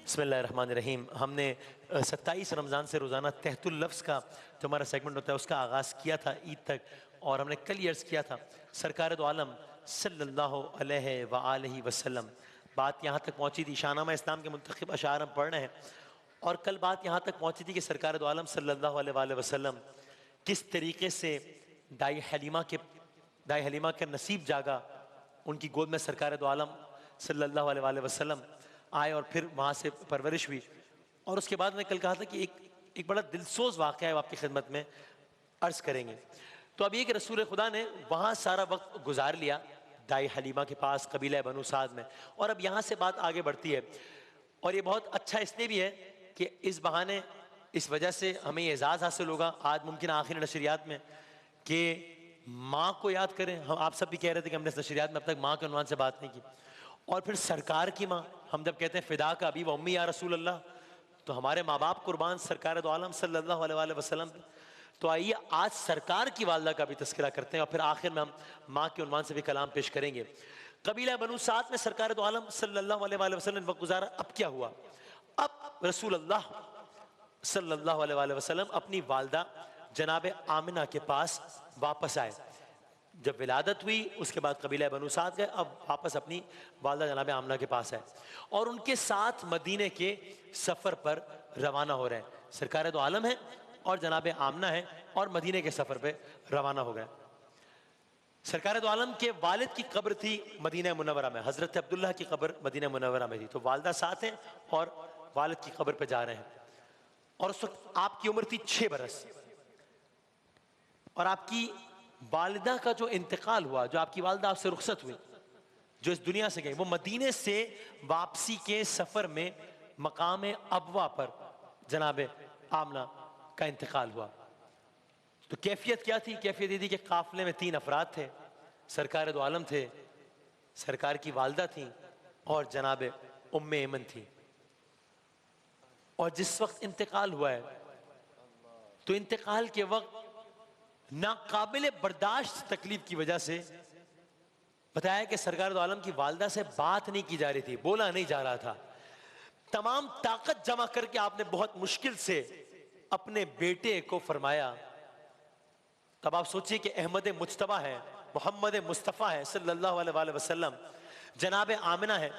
बिस्मिल्लाहिर्रहमानिर्रहीम। हमने 27 रमज़ान से रोज़ाना तहतुल लफ्ज़ का जो हमारा सेगमेंट होता है उसका आगाज़ किया था ईद तक, और हमने कल ही अर्ज़ किया था सरकार दो आलम सल्लल्लाहु अलैहि व आलिहि वसल्लम बात यहाँ तक पहुँची थी। शाहनामा इस्लाम के मुंतखब अशार हम पढ़ रहे हैं, और कल बात यहाँ तक पहुँची थी कि सरकार दो आलम सल्लल्लाहु अलैहि वसल्लम किस तरीके से दाई हलीमा का नसीब जागा, उनकी गोद में सरकार दो आलम सल्लल्लाहु अलैहि वसल्लम आए और फिर वहाँ से परवरिश हुई। और उसके बाद मैंने कल कहा था कि एक बड़ा दिलसोज वाक़या है, आपकी खिदमत में अर्ज़ करेंगे। तो अब ये कि रसूल खुदा ने वहाँ सारा वक्त गुजार लिया दाई हलीमा के पास कबीला बनु साद में, और अब यहाँ से बात आगे बढ़ती है। और ये बहुत अच्छा इसलिए भी है कि इस बहाने इस वजह से हमें ये एजाज़ हासिल होगा आज मुमकिन आखिरी नशरियात में कि माँ को याद करें। हम आप सब भी कह रहे थे कि हमने इस नशरियात में अब तक माँ के उन्वान से बात नहीं की, और फिर सरकार की माँ। हम जब कहते हैं फ़िदा का अबी व उम्मी या रसूल अल्लाह, तो हमारे माँ बाप कुर्बान सरकार दो आलम सल्लल्लाहु अलैहि वसल्लम। तो आइए आज सरकार की वालदा का भी तस्करा करते हैं, और फिर आखिर में हम माँ के उन्वान से भी कलाम पेश करेंगे। कबीला बनु साद में सरकार दो आलम सल्लल्लाहु अलैहि वसल्लम वक्त गुजारा। अब क्या हुआ? अब रसूल अल्लाह सल्लल्लाहु अलैहि वसल्लम अपनी वालदा जनाब आमिना के पास वापस आए। जब विलादत हुई उसके बाद कबीला बनु साद गए, अब वापस अपनी वालदा जनाब आमिना के पास है, और उनके साथ मदीने के सफ़र पर रवाना हो रहे हैं। सरकार दो आलम है और जनाब आमिना है, और मदीने के सफ़र पर रवाना हो गए। सरकार दो आलम के वालिद की कब्र थी मदीना मुनव्वरा में, हज़रत अब्दुल्लाह की कब्र मदीना मुनव्वरा में थी। तो वालदा साथ हैं और वालिद की कब्र पर जा रहे हैं, और उस वक्त आपकी उम्र थी 6 बरस, और आपकी वालिदा का जो इंतकाल हुआ, जो आपकी वालिदा आपसे रुखसत हुई, जो इस दुनिया से गई, वो मदीने से वापसी के सफ़र में मकाम अबवा पर जनाब आमना का इंतकाल हुआ। तो कैफियत क्या थी? कैफियत ये थी कि काफिले में 3 अफराद थे। सरकार दो आलम थे, सरकार की वालिदा थी, और जनाब उम्मे ऐमन थी। और जिस वक्त इंतकाल हुआ है, तो इंतकाल के वक्त नाकाबिले बर्दाश्त तकलीफ की वजह से बताया कि सरकार दो आलम की वालदा से बात नहीं की जा रही थी, बोला नहीं जा रहा था। तमाम ताकत जमा करके आपने बहुत मुश्किल से अपने बेटे को फरमाया। तब आप सोचिए कि अहमद मुज्तबा है, मोहम्मद मुस्तफ़ा है सल्लल्लाहु अलैहि वसल्लम, जनाब आमिना है,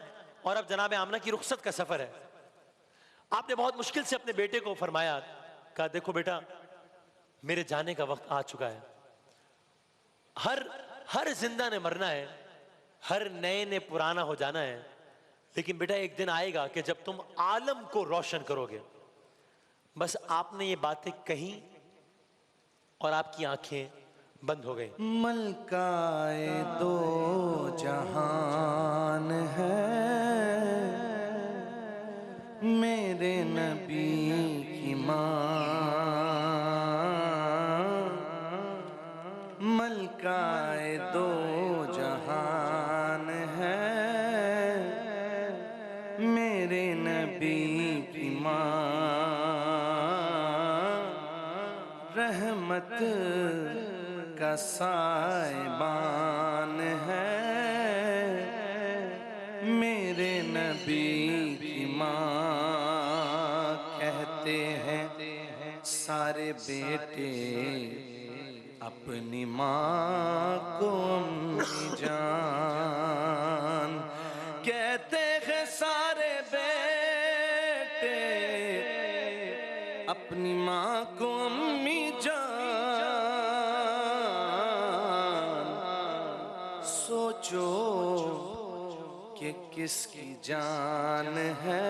और अब जनाब आमिना की रुखसत का सफ़र है। आपने बहुत मुश्किल से अपने बेटे को फरमाया, कहा देखो बेटा, मेरे जाने का वक्त आ चुका है। हर जिंदा ने मरना है, हर नए ने पुराना हो जाना है, लेकिन बेटा एक दिन आएगा कि जब तुम आलम को रोशन करोगे। बस आपने ये बातें कही और आपकी आंखें बंद हो गई। मलकाए दो जहान है मेरे नबी की माँ, मलकाए दो जहान है मेरे नबी की माँ, रहमत का साइबान है मेरे नबी की माँ। कहते हैं सारे बेटे अपनी माँ को अम्मी जान, कहते हैं सारे बेटे अपनी माँ को अम्मी जान। सोचो कि किसकी जान है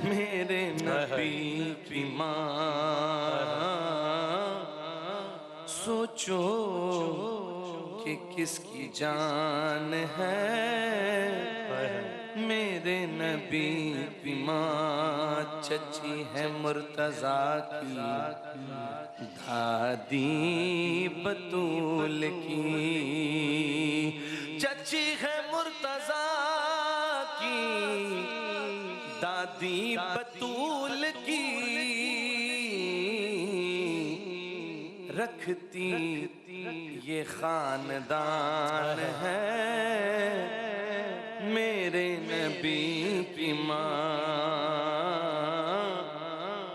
मेरे नबी की माँ। सोचो कि किसकी जान है मेरे नबी की माँ। चची है मुर्तज़ा की दादी बतूल की, चची है मुर्तज़ा की दादी बतूल की, रखती ये खानदान है मेरे नबी की माँ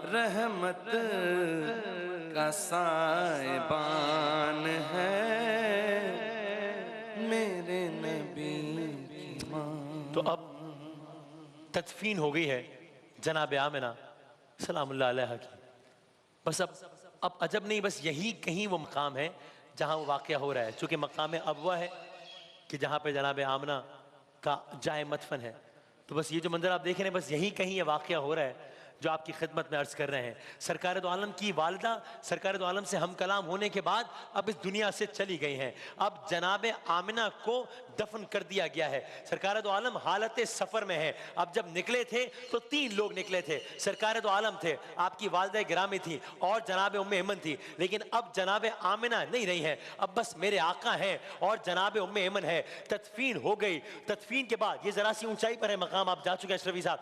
रहमत का साहिबान है, मेरे नबी की माँ। तो अब तदफीन हो गई है जनाब आमिना सलामुल्लाह अलैहा की। बस अब अजब नहीं, बस यही कहीं वो मकाम है जहां वो वाक़या हो रहा है, चूंकि मकाम अबवा है कि जहां पे जनाब आमिना का जाए मदफन है। तो बस ये जो मंजर आप देख रहे हैं, बस यही कहीं ये वाक़या हो रहा है जो आपकी खिदमत में अर्ज कर रहे हैं। सरकार दो आलम की वालिदा सरकार दो आलम से हम कलाम होने के बाद अब इस दुनिया से चली गई हैं। अब जनाब आमिना को दफन कर दिया गया है। सरकार दो आलम हालत सफ़र में है। अब जब निकले थे तो 3 लोग निकले थे। सरकार दो आलम थे, आपकी वालिदा गिरामी थी और जनाब उम्मे ऐमन थी। लेकिन अब जनाब आमिना नहीं रही है, अब बस मेरे आका हैं और जनाब उम्मे ऐमन है। तदफीन हो गई। तदफीन के बाद ये जरा सी ऊंचाई पर है मकाम, आप जा चुके हैं अशरफी साहब,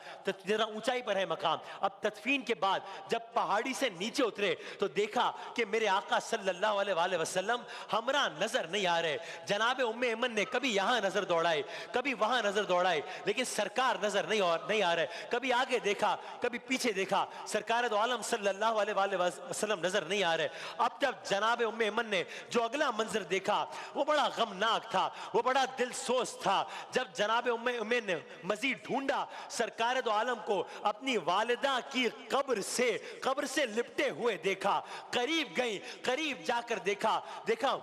जरा ऊंचाई पर है मकाम। अब तदफीन के बाद जब पहाड़ी से नीचे उतरे तो देखा कि मेरे आका सल्लल्लाहु अलैहि वसल्लम हमरा नजर नहीं आ रहे। जनाब उम्मे ऐमन ने कभी यहां नजर दौड़ाई, कभी वहां नजर दौड़ाई, लेकिन सरकार नजर नहीं आ रहे। कभी आगे देखा, कभी पीछे देखा, सरकार दो आलम सल्लल्लाहु अलैहि वसल्लम नजर नहीं आ रहे। अब जब जनाब उम्मे ऐमन ने जो अगला मंजर देखा वो बड़ा गमनाक था, वो बड़ा दिलसोज था। जब जनाब उम्मे ऐमन ने मजीद ढूंढा, सरकार दो आलम को अपनी वालिदा की कब्र से लिपटे हुए देखा। करीब गई, करीब जाकर देखा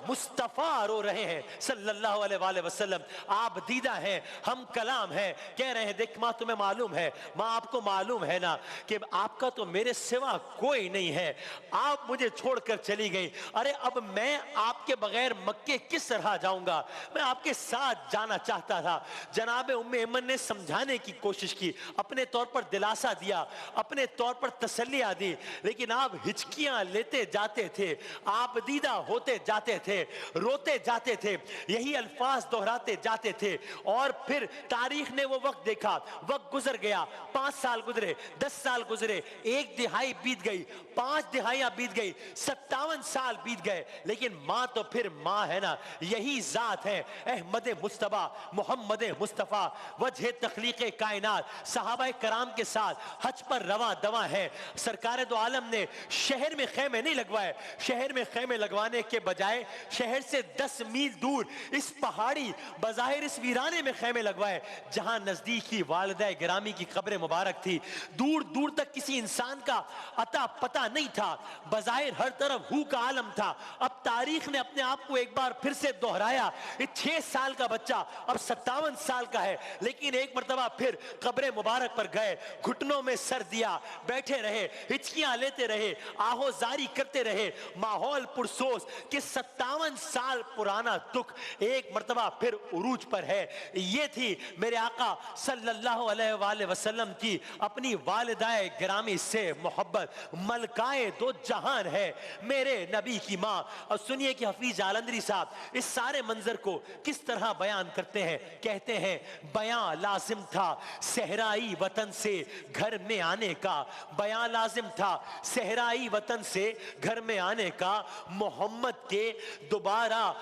मुस्तफा रो रहे हैं सल्लल्लाहु अलैहि वसल्लम। आप दीदा हैं, हम कलाम हैं, कह रहे हैं देख माँ तुम्हें मालूम है, माँ आपको मालूम है ना कि आपका तो मेरे सिवा कोई नहीं है, आप मुझे छोड़कर चली गई। अरे अब मैं आपके बगैर मक्के किस तरह जाऊंगा, मैं आपके साथ जाना चाहता था। जनाब उम्मे ऐमन ने समझाने की कोशिश की, अपने तौर पर दिलासा दिया, अपने तौर पर तसल्लियां दी, लेकिन आप हिचकियां लेते जाते थे, आप दीदा होते जाते थे, रोते जाते थे, यही अल्फाज दोहराते जाते थे। और फिर तारीख ने वो वक्त देखा, वक्त गुजर गया, 5 साल गुजरे, 10 साल गुजरे, 1 दिहाई बीत गई, 5 दिहाइयां बीत गई, 57 साल बीत गए, लेकिन माँ तो फिर माँ है ना। यही जात है अहमद मुस्तफा मोहम्मद मुस्तफा वजह तखलीक कायनात, सहाबा कराम के साथ हज पर रवा दवा है। सरकार दो आलम ने शहर में खेमे नहीं लगवाए, शहर में खेमे लगवाने के बजाय शहर से 10 मील दूर इस पहाड़ी बज़ाहिर इस वीराने में खेमे लगवाए, जहां नजदीकी वालिदा गिरामी की कब्र मुबारक थी। दूर दूर तक किसी इंसान का अता पता नहीं था, बज़ाहिर हर तरफ हू का आलम था। अब तारीख ने अपने आप को एक बार फिर से दोहराया। 6 साल का बच्चा अब 57 साल का है, लेकिन एक मर्तबा फिर कब्र मुबारक पर गए, घुटनों में सर दिया, बैठे रहे, हिचकियां लेते रहे, आहोजारी करते रहे, माहौल पुरसोस कि 57 साल पुराना दुख एक मर्तबा फिर उरूज पर है। ये थी मेरे आका सल्लल्लाहु अलैहि वसल्लम की अपनी वालिदाए गिरामी से मोहब्बत, मलकाए दो जहान है मेरे नबी की माँ। और सुनिए कि हफीज जालंधरी साहब इस सारे मंजर को किस तरह बयान करते हैं। कहते हैं बयां लाजिम था सहराई वतन से घर में आने का, बयां लाजिम था सहराई वतन से घर में आने का, मोहम्मद के दोबारा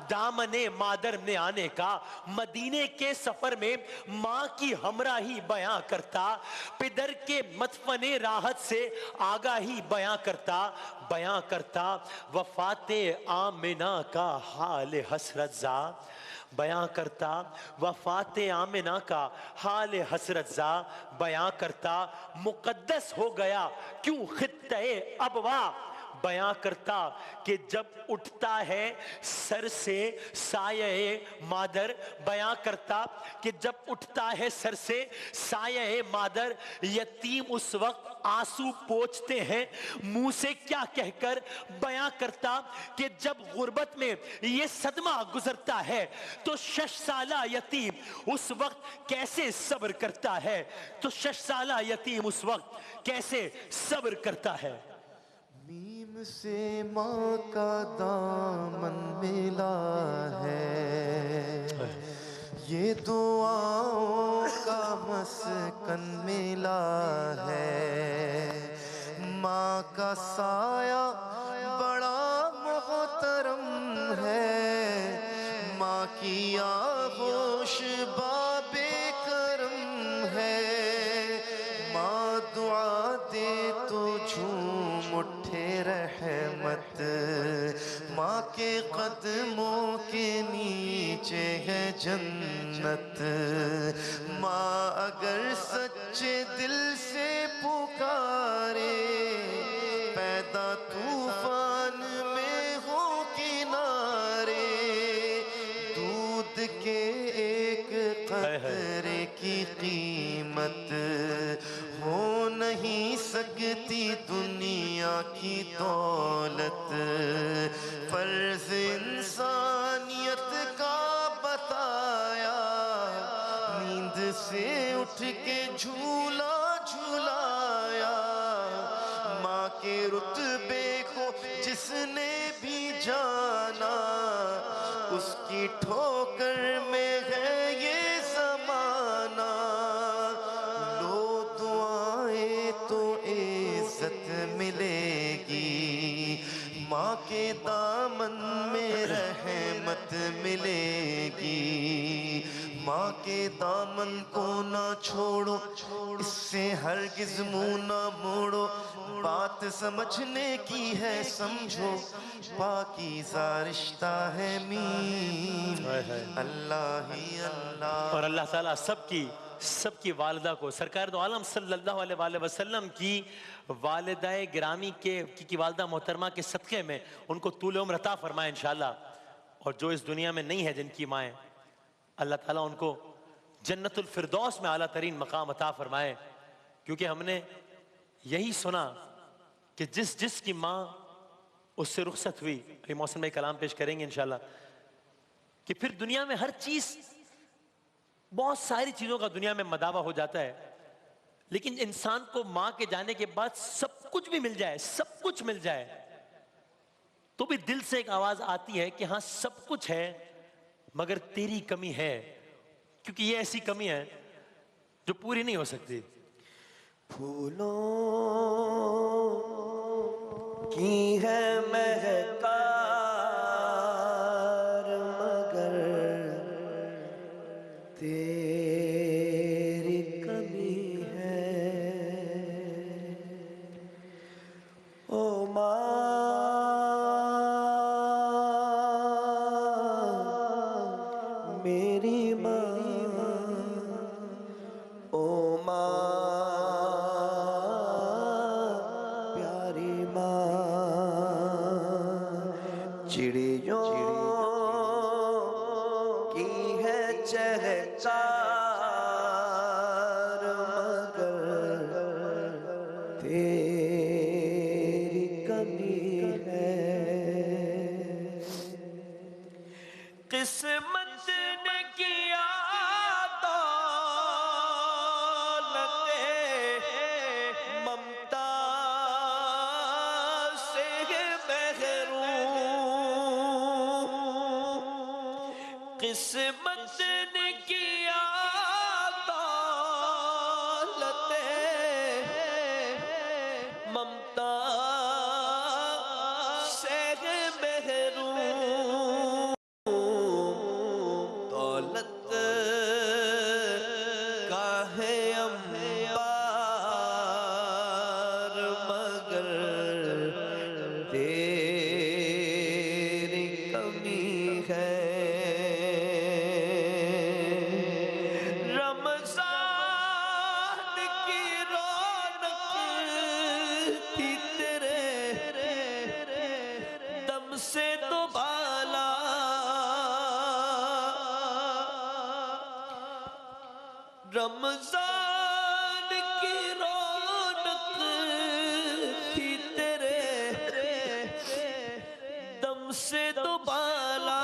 दामने मादर में आने का, मदीने के सफर में माँ की हमराही बयां करता, पिदर के मतफने राहत से आगाही बयां करता, वफाते आमिना का हाल हसरत जा बयां करता, वफाते आमिना का हाल हसरत जा बयां करता, मुकद्दस हो गया क्यों खित्ते अबवा बयां करता कि जब उठता है सर से साये मादर, बयां करता कि जब उठता है सर से साये मादर, यतीम उस वक्त आंसू पोंछते हैं मुंह से क्या कहकर, बयां करता कि जब गुर्बत में ये सदमा गुजरता है तो 6 साला यतीम उस वक्त कैसे सब्र करता है, तो 6 साला यतीम उस वक्त कैसे सब्र करता है। मीम से माँ का दामन मिला है, ये दुआओं का मस्कन मिला है, माँ का साया बड़ा मोहतरम है, माँ की आगोश दे तो झूम उठे रहमत। माँ के कदमों के नीचे है जन्नत। माँ अगर सच्चे दिल से पुकारे, पैदा तूफान में हो किनारे। दूध के एक कतरे की कीमत हो नहीं सकती दुनिया की दौलत। फर्ज इंसानियत का बताया, नींद से उठ के झूला झूलाया। माँ के रुतबे को जिसने भी जाना, उसकी ठोकर में है ये ज़माना। लो दुआएं तो इज्जत मिलेगी, माँ के दामन में रहमत मिलेगी। माँ के दामन को ना छोड़ो, इससे हरगिज़ मुँह ना मोड़ो। बात समझने की है समझो, पाकीज़ा रिश्ता है मीम अल्लाह ही अल्लाह। और अल्लाह ताला सबकी वालिदा को सरकार दो आलम सल्लल्लाहु अलैहि वसल्लम की वालिदाए गिरामी की वालिदा मोहतरमा के सदक़े में उनको तूल उम्र अता फरमाए इंशाअल्लाह। और जो इस दुनिया में नहीं है जिनकी माएँ, अल्लाह ताला उनको जन्नतुल फिरदौस में आला तरीन मकाम अता फरमाए। क्योंकि हमने यही सुना कि जिसकी माँ उससे रुखसत हुई, ये मौसम में कलाम पेश करेंगे इंशाअल्लाह, कि फिर दुनिया में हर चीज, बहुत सारी चीजों का दुनिया में मदावा हो जाता है, लेकिन इंसान को माँ के जाने के बाद सब कुछ भी मिल जाए, सब कुछ मिल जाए, तो भी दिल से एक आवाज आती है कि हाँ सब कुछ है मगर तेरी कमी है। क्योंकि ये ऐसी कमी है जो पूरी नहीं हो सकती। फूलों की है महकार मगर तेरी कमी है। ओ माँ मेरी माँ, ओ माँ प्यारी माँ। चिड़ियों की है चहकार मगर तेरी कमी है। किस्मत ने किया दौलते ममता से महरूम। किस्मत ने किया दौलते ममता से महरूम। दौलत का है अंबार मगर तेरी कमी है। रमज़ान की रौनक थी तेरे दम से तो बाला। रमजान की रौनक थी तेरे दम से तो बाला।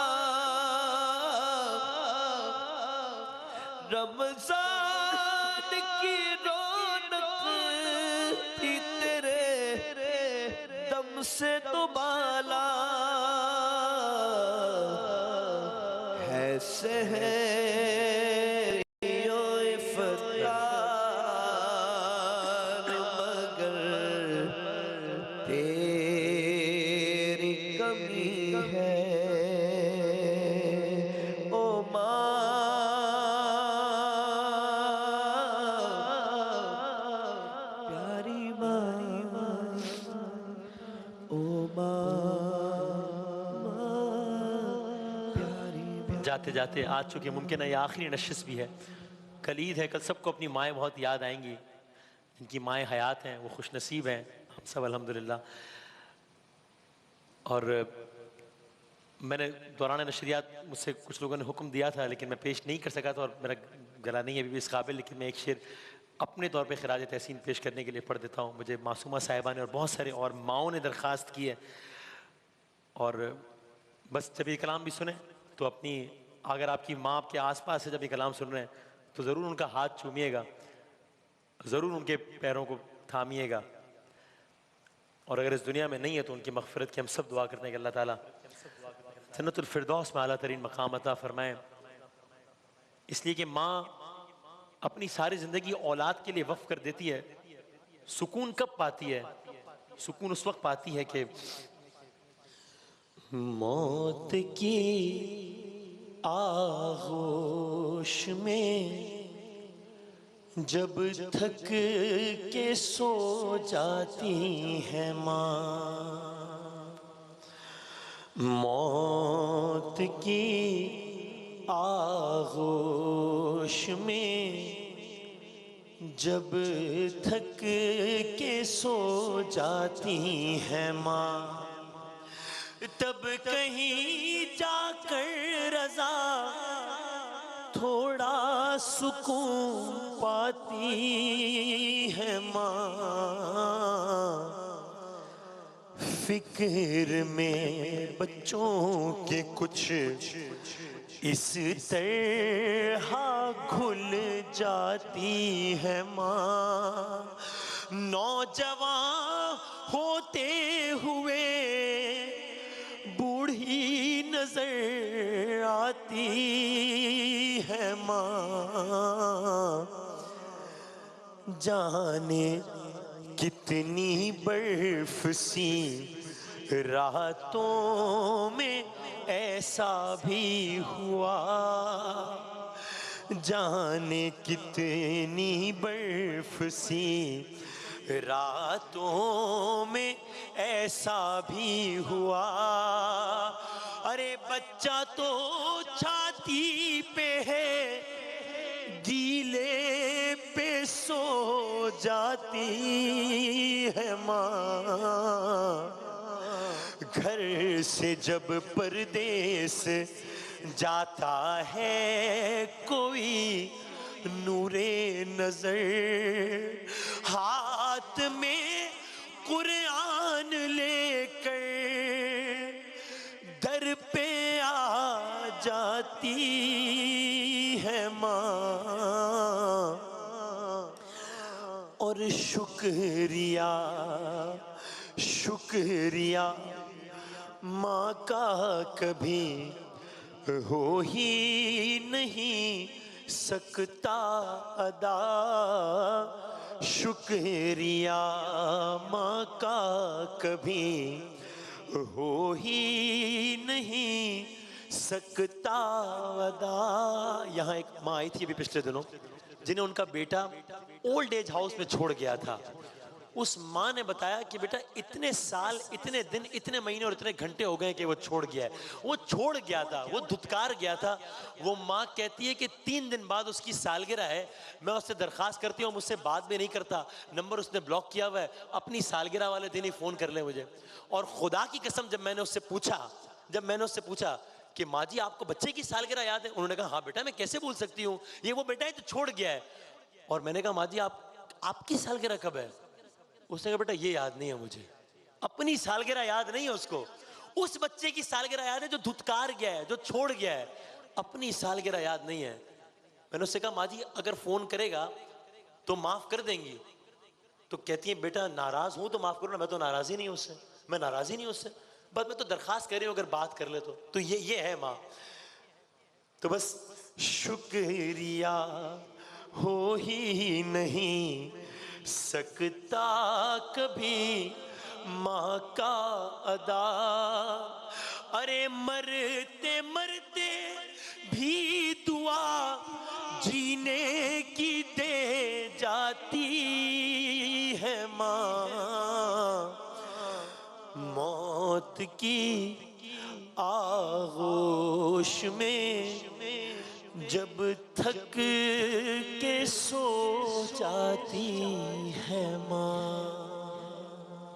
रमजान की रौनक थी तेरे दम से तो बाला। है सहर इफ्तार मगर तेरी कमी है। ओ माँ प्यारी माँ, जाते जाते आज चूँकि मुमकिन है ये आखिरी नशिस्त भी है, कल ईद है, कल सबको अपनी माएँ बहुत याद आएंगी। इनकी माएँ हयात हैं, वो खुश नसीब हैं, हम सब अल्हम्दुलिल्लाह। और मैंने दौरान नशरियात मुझसे कुछ लोगों ने हुक्म दिया था लेकिन मैं पेश नहीं कर सका था और मेरा गला नहीं है अभी भी इस काबिल, लेकिन मैं एक शेर अपने तौर पे खिराज तहसीन पेश करने के लिए पढ़ देता हूँ। मुझे मासूमा साहिबा ने और बहुत सारे और माओं ने दरख्वास्त की है, और बस जब ये कलाम भी सुने तो अपनी, अगर आपकी माँ आपके आसपास है जब ये कलाम सुन रहे हैं तो ज़रूर उनका हाथ चूमिएगा, ज़रूर उनके पैरों को थामिएगा, और अगर इस दुनिया में नहीं है तो उनकी मग़फ़िरत की हम सब दुआ करते हैं कि अल्लाह ताला जन्नतुल फ़िरदौस में आला तरीन मकाम अता फ़रमाएँ। इसलिए कि माँ अपनी सारी ज़िंदगी औलाद के लिए वक़्फ़ कर देती है। सुकून कब पाती है? सुकून उस वक्त पाती है कि मौत की आगोश में जब थक के सो जाती है माँ, मौत की आगोश में जब थक के सो जाती है माँ, तब कहीं जाकर रज़ा थोड़ा सुकून पाती है माँ। फिक्र में बच्चों के कुछ इस तरह घुल जाती है माँ, नौजवान होते हुए बूढ़ी नजर आती है माँ। जाने कितनी बर्फ सी रातों में ऐसा भी हुआ, जाने कितनी बर्फ सी रातों में ऐसा भी हुआ। अरे बच्चा तो छाती पे है, गीले पे सो जाती है माँ। घर से जब परदेस जाता है कोई नूरे नजर, हाथ में कुरान लेकर दर पे आ जाती है माँ। और शुक्रिया शुक्रिया माँ का कभी हो ही नहीं सकता अदा, शुक्रिया माँ का कभी हो ही नहीं सकता अदा। यहाँ एक माँ आई थी अभी पिछले दिनों जिन्हें उनका बेटा ओल्ड एज हाउस में छोड़ गया था। उस माँ ने बताया कि बेटा इतने साल, इतने दिन, इतने महीने और इतने घंटे हो गए कि वो छोड़ गया है। वो छोड़ गया था, वो धुतकार गया था। वो माँ कहती है कि 3 दिन बाद उसकी सालगिरह है, मैं उससे दरख्वास्त करती हूँ, मुझसे बात भी नहीं करता, नंबर उसने ब्लॉक किया हुआ है, अपनी सालगिरह वाले दिन ही फ़ोन कर ले मुझे। और खुदा की कसम जब मैंने उससे पूछा कि माँ जी आपको बच्चे की सालगिरह याद है? उन्होंने कहा हाँ बेटा मैं कैसे भूल सकती हूँ, ये वो बेटा है तो छोड़ गया है। और मैंने कहा माँ जी आपकी सालगिरह कब है? उसने कहा बेटा ये याद नहीं है मुझे, अपनी सालगिरह याद नहीं है उसको, उस बच्चे की सालगिरह याद है जो धुतकार गया है, जो छोड़ गया है, अपनी सालगिरह याद नहीं है। मैंने उससे कहा माँ जी अगर फोन करेगा तो माफ कर देंगी? तो कहती है बेटा नाराज हूं तो माफ करो ना, मैं तो नाराज ही नहीं उससे, मैं नाराज ही नहीं उससे, बस मैं तो दरखास्त कर रही हूं अगर बात कर ले तो ये है माँ। तो बस शुक्रिया हो ही नहीं सकता कभी माँ का अदा। अरे मरते मरते भी दुआ जीने की दे जाती है माँ। मौत की आगोश आगोश में जब थक के सो जाती है माँ।